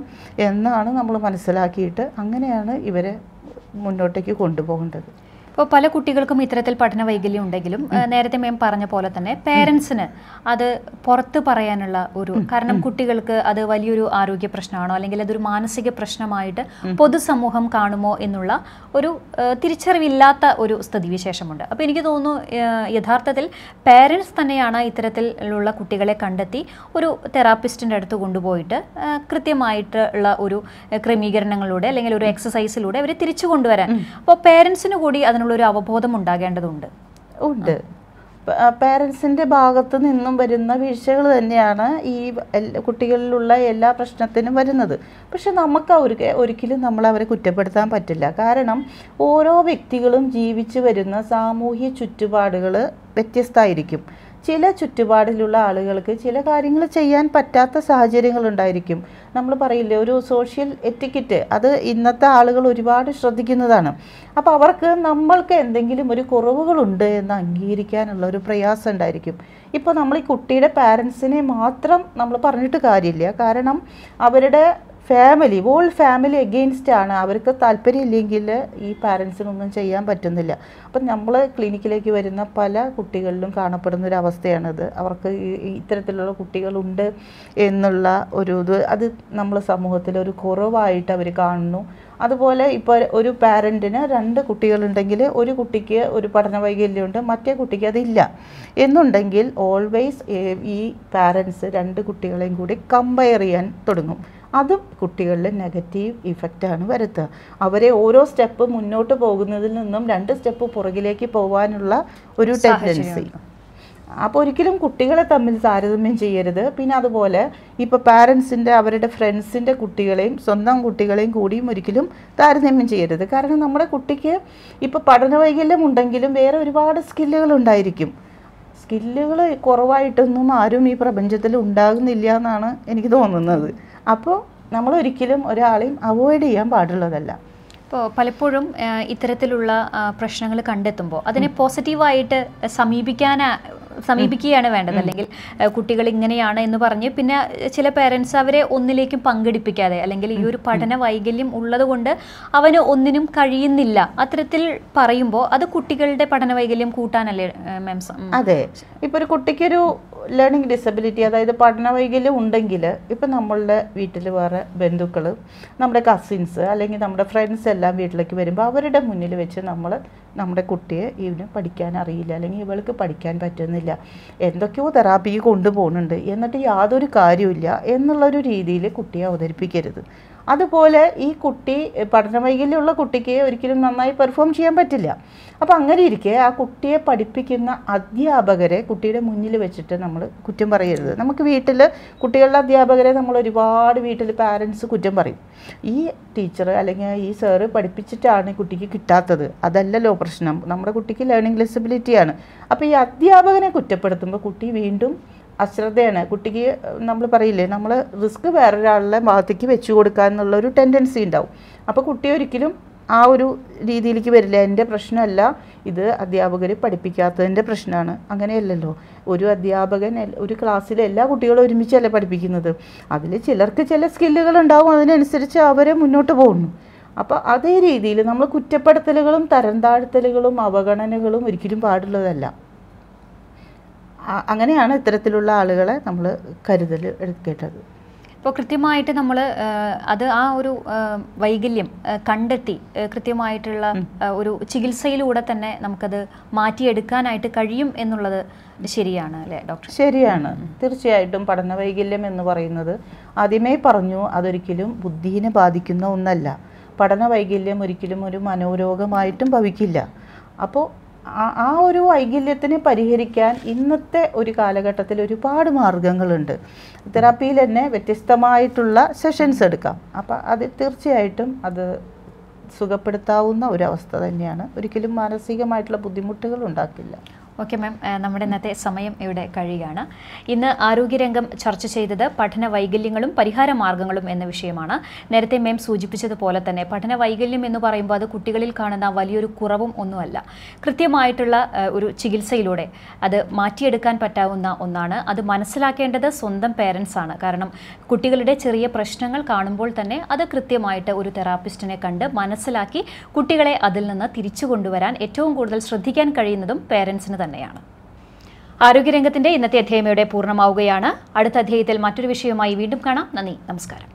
എന്നാണ് നമ്മൾ മനസ്സിലാക്കിയിട്ട് അങ്ങനെയാണ് ഇവരെ മുന്നോട്ടേക്ക് കൊണ്ടുപോകേണ്ടത്. ഇപ്പോൾ പല കുട്ടികൾക്കും ഇത്തരത്തിൽ പഠന വൈകല്യം ഉണ്ടെങ്കിലും നേരത്തെ മാം പറഞ്ഞ പോലെ തന്നെ പേരൻസിന് അത് പുറത്ത് പറയാനുള്ള ഒരു, കാരണം കുട്ടികൾക്ക് അത് വലിയൊരു ആരോഗ്യ പ്രശ്നമാണോ അല്ലെങ്കിൽ അതൊരു മാനസിക പ്രശ്നമായിട്ട് പൊതുസമൂഹം കാണുമോ എന്നുള്ള ഒരു തിരിച്ചറിവില്ലാത്ത ഒരു സ്ഥിതിവിശേഷമുണ്ട്. അപ്പോൾ എനിക്ക് തോന്നുന്നു യഥാർത്ഥത്തിൽ പേരൻസ് തന്നെയാണ് ഇത്തരത്തിലുള്ള കുട്ടികളെ കണ്ടെത്തി ഒരു തെറാപ്പിസ്റ്റിൻ്റെ അടുത്ത് കൊണ്ടുപോയിട്ട് കൃത്യമായിട്ടുള്ള ഒരു ക്രമീകരണങ്ങളിലൂടെ അല്ലെങ്കിൽ ഒരു എക്സസൈസിലൂടെ അവരെ തിരിച്ചു കൊണ്ടുവരാൻ. അപ്പോൾ പേരൻസിന് കൂടി ഒരു അവബോധം ഉണ്ടാകേണ്ടതുണ്ട്. പേരൻസിൻ്റെ ഭാഗത്ത് നിന്നും വരുന്ന വീഴ്ചകൾ തന്നെയാണ് ഈ കുട്ടികളിലുള്ള എല്ലാ പ്രശ്നത്തിനും വരുന്നത്. പക്ഷെ നമുക്ക് ഒരിക്കലും നമ്മൾ അവരെ കുറ്റപ്പെടുത്താൻ പറ്റില്ല. കാരണം ഓരോ വ്യക്തികളും ജീവിച്ചു വരുന്ന സാമൂഹ്യ ചുറ്റുപാടുകൾ വ്യത്യസ്തമായിരിക്കും. ചില ചുറ്റുപാടിലുള്ള ആളുകൾക്ക് ചില കാര്യങ്ങൾ ചെയ്യാൻ പറ്റാത്ത സാഹചര്യങ്ങളുണ്ടായിരിക്കും. നമ്മൾ പറയില്ലേ, ഒരു സോഷ്യൽ എറ്റിക്കറ്റ്, അത് ഇന്നത്തെ ആളുകൾ ഒരുപാട് ശ്രദ്ധിക്കുന്നതാണ്. അപ്പോൾ അവർക്ക് നമ്മൾക്ക് എന്തെങ്കിലും ഒരു കുറവുകളുണ്ട് എന്ന് അംഗീകരിക്കാനുള്ള ഒരു പ്രയാസം ഉണ്ടായിരിക്കും. ഇപ്പോൾ നമ്മൾ ഈ കുട്ടിയുടെ പാരൻസിനെ മാത്രം നമ്മൾ പറഞ്ഞിട്ട് കാര്യമില്ല. കാരണം അവരുടെ ഫാമിലി, ഹോൾ ഫാമിലി എഗെയിൻസ്റ്റ് ആണ്. അവർക്ക് താല്പര്യമില്ലെങ്കിൽ ഈ പാരൻസിനൊന്നും ചെയ്യാൻ പറ്റുന്നില്ല. അപ്പം നമ്മൾ ക്ലിനിക്കിലേക്ക് വരുന്ന പല കുട്ടികളിലും കാണപ്പെടുന്നൊരവസ്ഥയാണിത്. അവർക്ക് ഇത്തരത്തിലുള്ള കുട്ടികളുണ്ട് എന്നുള്ള അത് നമ്മൾ സമൂഹത്തിൽ ഒരു കുറവായിട്ട് അവർ കാണുന്നു. അതുപോലെ ഇപ്പോൾ ഒരു പാരൻറ്റിന് 2 കുട്ടികളുണ്ടെങ്കിൽ ഒരു കുട്ടിക്ക് ഒരു പഠന വൈകല്യമുണ്ട്, മറ്റേ കുട്ടിക്ക് അതില്ല എന്നുണ്ടെങ്കിൽ ഓൾവേസ് ഈ പാരൻസ് 2 കുട്ടികളെയും കൂടി കമ്പയർ ചെയ്യാൻ തുടങ്ങും. അതും കുട്ടികളിൽ നെഗറ്റീവ് ഇഫക്റ്റാണ് വരുത്തുക. അവരെ ഓരോ സ്റ്റെപ്പ് മുന്നോട്ട് പോകുന്നതിൽ നിന്നും 2 സ്റ്റെപ്പ് പുറകിലേക്ക് പോകാനുള്ള ഒരു ടെൻഡൻസി. അപ്പോൾ ഒരിക്കലും കുട്ടികളെ തമ്മിൽ താരതമ്യം ചെയ്യരുത്. പിന്നെ അതുപോലെ ഇപ്പോൾ പാരൻസിൻ്റെ അവരുടെ ഫ്രണ്ട്സിൻ്റെ കുട്ടികളെയും സ്വന്തം കുട്ടികളെയും കൂടിയും ഒരിക്കലും താരതമ്യം ചെയ്യരുത്. കാരണം നമ്മുടെ കുട്ടിക്ക് ഇപ്പോൾ പഠന വൈകല്യം ഉണ്ടെങ്കിലും വേറെ ഒരുപാട് സ്കില്ലുകളുണ്ടായിരിക്കും. സ്കില്ലുകൾ കുറവായിട്ടൊന്നും ആരും ഈ പ്രപഞ്ചത്തിൽ ഉണ്ടാകുന്നില്ല എന്നാണ് എനിക്ക് തോന്നുന്നത്. അപ്പോൾ നമ്മൾ ഒരിക്കലും ഒരാളെയും അവോയ്ഡ് ചെയ്യാൻ പാടുള്ളതല്ല. ഇപ്പോൾ പലപ്പോഴും ഇത്തരത്തിലുള്ള പ്രശ്നങ്ങൾ കണ്ടെത്തുമ്പോൾ അതിനെ പോസിറ്റീവായിട്ട് സമീപിക്കുകയാണ് വേണ്ടത്. അല്ലെങ്കിൽ കുട്ടികൾ ഇങ്ങനെയാണ് എന്ന് പറഞ്ഞ് പിന്നെ ചില പേരൻസ് അവരെ ഒന്നിലേക്കും പങ്കെടുപ്പിക്കാതെ, അല്ലെങ്കിൽ ഈ ഒരു പഠന വൈകല്യം ഉള്ളത് കൊണ്ട് അവന് ഒന്നിനും കഴിയുന്നില്ല അത്തരത്തിൽ പറയുമ്പോൾ അത് കുട്ടികളുടെ പഠന വൈകല്യം കൂട്ടാനല്ലേ മാം? അതെ, ഇപ്പോൾ ഒരു കുട്ടിക്കൊരു ലേണിംഗ് ഡിസബിലിറ്റി, അതായത് പഠന വൈകല്യം ഉണ്ടെങ്കിൽ ഇപ്പം നമ്മളുടെ വീട്ടിൽ വേറെ ബന്ധുക്കൾ, നമ്മുടെ കസിൻസ് അല്ലെങ്കിൽ നമ്മുടെ ഫ്രണ്ട്സ് എല്ലാം വീട്ടിലേക്ക് വരുമ്പോൾ അവരുടെ മുന്നിൽ വെച്ച് നമ്മുടെ കുട്ടിയെ ഇവന് പഠിക്കാൻ അറിയില്ല അല്ലെങ്കിൽ ഇവൾക്ക് പഠിക്കാൻ പറ്റുന്നില്ല, എന്തൊക്കെയോ തെറാപ്പിക്ക് കൊണ്ടുപോകുന്നുണ്ട്, എന്നിട്ട് യാതൊരു കാര്യമില്ല എന്നുള്ളൊരു രീതിയിൽ കുട്ടിയെ അവതരിപ്പിക്കരുത്. അതുപോലെ ഈ കുട്ടി പഠനവൈകല്യമുള്ള കുട്ടിക്ക് ഒരിക്കലും നന്നായി പെർഫോം ചെയ്യാൻ പറ്റില്ല. അപ്പോൾ അങ്ങനെ ഇരിക്കെ ആ കുട്ടിയെ പഠിപ്പിക്കുന്ന അധ്യാപകരെ കുട്ടിയുടെ മുന്നിൽ വെച്ചിട്ട് നമ്മൾ കുറ്റം പറയരുത്. നമുക്ക് വീട്ടിൽ കുട്ടികളുടെ അധ്യാപകരെ നമ്മൾ ഒരുപാട് വീട്ടിൽ പാരൻസ് കുറ്റം പറയും. ഈ ടീച്ചർ അല്ലെങ്കിൽ ഈ സാറ് പഠിപ്പിച്ചിട്ടാണ് ഈ കുട്ടിക്ക് കിട്ടാത്തത്, അതല്ലല്ലോ പ്രശ്നം, നമ്മുടെ കുട്ടിക്ക് ലേണിംഗ് ഡിസബിലിറ്റിയാണ്. അപ്പോൾ ഈ അധ്യാപകനെ കുറ്റപ്പെടുത്തുമ്പോൾ കുട്ടി വീണ്ടും അശ്രദ്ധയാണ്. കുട്ടിക്ക് നമ്മൾ പറയില്ലേ, നമ്മൾ റിസ്ക് വേറൊരാളുടെ ഭാഗത്തേക്ക് വെച്ചു കൊടുക്കുക എന്നുള്ളൊരു ടെൻഡൻസി ഉണ്ടാവും. അപ്പോൾ കുട്ടി ഒരിക്കലും ആ ഒരു രീതിയിലേക്ക് വരില്ല. എൻ്റെ പ്രശ്നമല്ല, ഇത് അധ്യാപകർ പഠിപ്പിക്കാത്തതിൻ്റെ പ്രശ്നമാണ്. അങ്ങനെയല്ലല്ലോ. ഒരു അധ്യാപകൻ ഒരു ക്ലാസ്സിലെ എല്ലാ കുട്ടികളും ഒരുമിച്ചല്ലേ പഠിപ്പിക്കുന്നത്. അതിൽ ചിലർക്ക് ചില സ്കില്ലുകൾ ഉണ്ടാവും, അതിനനുസരിച്ച് അവരെ മുന്നോട്ട് പോകുന്നു. അപ്പോൾ അതേ രീതിയിൽ നമ്മൾ കുറ്റപ്പെടുത്തലുകളും തരം താഴ്ത്തലുകളും അവഗണനകളും ഒരിക്കലും പാടുള്ളതല്ല. അങ്ങനെയാണ് ഇത്തരത്തിലുള്ള ആളുകളെ നമ്മൾ കരുതൽ എടുക്കേണ്ടത്. ഇപ്പോൾ കൃത്യമായിട്ട് നമ്മൾ അത് ആ ഒരു വൈകല്യം കണ്ടെത്തി കൃത്യമായിട്ടുള്ള ഒരു ചികിത്സയിലൂടെ തന്നെ നമുക്കത് മാറ്റിയെടുക്കാനായിട്ട് കഴിയും എന്നുള്ളത് ശരിയാണ് അല്ലേ ഡോക്ടർ? ശരിയാണ്, തീർച്ചയായിട്ടും. പഠന വൈകല്യം എന്ന് പറയുന്നത് ആദ്യമേ പറഞ്ഞു, അതൊരിക്കലും ബുദ്ധിയെ ബാധിക്കുന്ന ഒന്നല്ല. പഠന വൈകല്യം ഒരിക്കലും ഒരു മനോരോഗമായിട്ടും ഭവിക്കില്ല. അപ്പോൾ ആ ഒരു വൈകല്യത്തിനെ പരിഹരിക്കാൻ ഇന്നത്തെ ഒരു കാലഘട്ടത്തിൽ ഒരുപാട് മാർഗങ്ങളുണ്ട്. തെറാപ്പിയിൽ തന്നെ വ്യത്യസ്തമായിട്ടുള്ള സെഷൻസ് എടുക്കാം. അപ്പോൾ അത് തീർച്ചയായിട്ടും അത് സുഖപ്പെടുത്താവുന്ന ഒരവസ്ഥ തന്നെയാണ്. ഒരിക്കലും മാനസികമായിട്ടുള്ള ബുദ്ധിമുട്ടുകൾ ഉണ്ടാക്കില്ല. ഓക്കെ മാം, നമ്മുടെ ഇന്നത്തെ സമയം ഇവിടെ കഴിയുകയാണ്. ഇന്ന് ആരോഗ്യരംഗം ചർച്ച ചെയ്തത് പഠന വൈകല്യങ്ങളും പരിഹാര മാർഗങ്ങളും എന്ന വിഷയമാണ്. നേരത്തെ മാം സൂചിപ്പിച്ചതുപോലെ തന്നെ പഠന വൈകല്യം എന്ന് പറയുമ്പോൾ അത് കുട്ടികളിൽ കാണുന്ന വലിയൊരു കുറവും ഒന്നുമല്ല. കൃത്യമായിട്ടുള്ള ഒരു ചികിത്സയിലൂടെ അത് മാറ്റിയെടുക്കാൻ പറ്റാവുന്ന ഒന്നാണ്. അത് മനസ്സിലാക്കേണ്ടത് സ്വന്തം പേരൻസ് ആണ്. കാരണം കുട്ടികളുടെ ചെറിയ പ്രശ്നങ്ങൾ കാണുമ്പോൾ തന്നെ അത് കൃത്യമായിട്ട് ഒരു തെറാപ്പിസ്റ്റിനെ കണ്ട് മനസ്സിലാക്കി കുട്ടികളെ അതിൽ നിന്ന് തിരിച്ചു കൊണ്ടുവരാൻ ഏറ്റവും കൂടുതൽ ശ്രദ്ധിക്കാൻ കഴിയുന്നതും പേരൻസിന് തന്നെയാണ്. ആരോഗ്യരംഗത്തിന്റെ ഇന്നത്തെ അധ്യായം ഇവിടെ പൂർണ്ണമാവുകയാണ്. അടുത്ത അധ്യായത്തിൽ മറ്റൊരു വിഷയവുമായി വീണ്ടും കാണാം. നന്ദി, നമസ്കാരം.